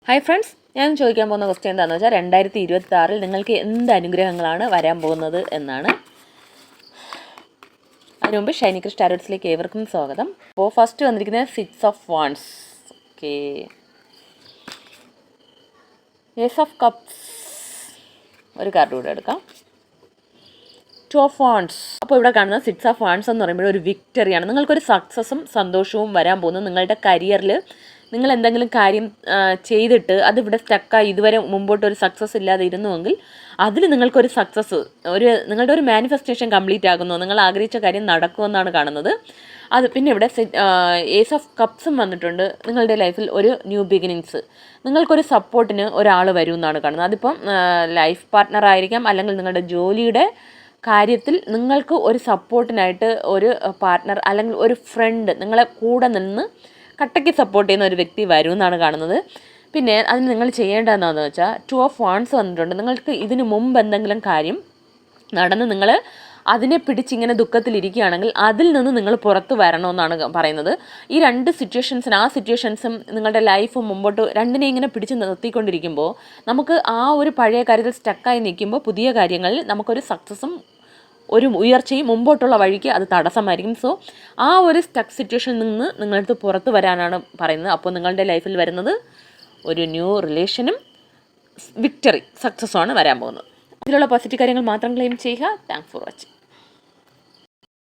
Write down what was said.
Hi friends, ഞാൻ ചോദിക്കാൻ പോകുന്ന ക്വസ്റ്റ്യൻ എന്താണെന്ന് വെച്ചാൽ 2026 നിങ്ങൾക്ക് എന്ത് അനുഗ്രഹങ്ങളാണ് വരാൻ പോകുന്നത് എന്നാണ്. അതിനു മുമ്പ് ഷൈനി ക്രിഷ് ടാരോട്സിലേക്ക് ഏവർക്കും സ്വാഗതം. അപ്പോൾ ഫസ്റ്റ് വന്നിരിക്കുന്നത് 6 of wands. Okay, ace of cups ഒരു കാർഡ് കൂടെ എടുക്കാം. 2 ഓഫ് വാണ്ട്സ്. അപ്പോൾ ഇവിടെ കാണുന്ന 6 ഓഫ് വാണ്ട്സ് എന്ന് പറയുമ്പോൾ ഒരു വിക്ടറിയാണ്. നിങ്ങൾക്കൊരു സക്സസും സന്തോഷവും വരാൻ പോകുന്നു. നിങ്ങളുടെ കരിയറിൽ നിങ്ങൾ എന്തെങ്കിലും കാര്യം ചെയ്തിട്ട് അതിവിടെ സ്റ്റക്കായി ഇതുവരെ മുമ്പോട്ടൊരു സക്സസ് ഇല്ലാതെ ഇരുന്നുവെങ്കിൽ അതിൽ നിങ്ങൾക്കൊരു സക്സസ്, നിങ്ങളുടെ ഒരു മാനിഫെസ്റ്റേഷൻ കംപ്ലീറ്റ് ആകുന്നു, നിങ്ങൾ ആഗ്രഹിച്ച കാര്യം നടക്കുമെന്നാണ് കാണുന്നത്. അത് പിന്നെ ഇവിടെ ഏസ് ഓഫ് കപ്സും വന്നിട്ടുണ്ട്. നിങ്ങളുടെ ലൈഫിൽ ഒരു ന്യൂ ബിഗിനിങ്സ്, നിങ്ങൾക്കൊരു സപ്പോർട്ടിന് ഒരാൾ വരും എന്നാണ് കാണുന്നത്. അതിപ്പം ലൈഫ് പാർട്ട്ണർ ആയിരിക്കാം, അല്ലെങ്കിൽ നിങ്ങളുടെ ജോലിയുടെ കാര്യത്തിൽ നിങ്ങൾക്ക് ഒരു സപ്പോർട്ടിനായിട്ട് ഒരു പാർട്ട്ണർ അല്ലെങ്കിൽ ഒരു ഫ്രണ്ട് നിങ്ങളെ കൂടെ നിന്ന് കട്ടയ്ക്ക് സപ്പോർട്ട് ചെയ്യുന്ന ഒരു വ്യക്തി വരും എന്നാണ് കാണുന്നത്. പിന്നെ അതിന് നിങ്ങൾ ചെയ്യേണ്ടതെന്നാന്ന് വെച്ചാൽ 2 ഓഫ് വാണ്ട്സ് വന്നിട്ടുണ്ട്. നിങ്ങൾക്ക് ഇതിന് മുമ്പ് എന്തെങ്കിലും കാര്യം നടന്ന് നിങ്ങൾ അതിനെ പിടിച്ചിങ്ങനെ ദുഃഖത്തിലിരിക്കുകയാണെങ്കിൽ അതിൽ നിന്ന് നിങ്ങൾ പുറത്ത് വരണമെന്നാണ് പറയുന്നത്. ഈ രണ്ട് സിറ്റുവേഷൻസിന്, ആ സിറ്റുവേഷൻസും നിങ്ങളുടെ ലൈഫും മുമ്പോട്ട് രണ്ടിനെ ഇങ്ങനെ പിടിച്ച് നിർത്തിക്കൊണ്ടിരിക്കുമ്പോൾ നമുക്ക് ആ ഒരു പഴയ കാര്യത്തിൽ സ്റ്റക്കായി നിൽക്കുമ്പോൾ പുതിയ കാര്യങ്ങളിൽ നമുക്കൊരു സക്സസും ഒരു ഉയർച്ചയും മുമ്പോട്ടുള്ള വഴിക്ക് അത് തടസ്സമായിരിക്കും. സോ ആ ഒരു സ്റ്റക്ക് സിറ്റുവേഷനിൽ നിന്ന് നിങ്ങൾക്ക് പുറത്ത് വരാനാണ് പറയുന്നത്. അപ്പോൾ നിങ്ങളുടെ ലൈഫിൽ വരുന്നത് ഒരു ന്യൂ റിലേഷനും വിക്ടറി, സക്സസ്സുമാണ് വരാൻ പോകുന്നത്. ഇതിലുള്ള പോസിറ്റീവ് കാര്യങ്ങൾ മാത്രം ക്ലെയിം ചെയ്യുക. Thanks for watching.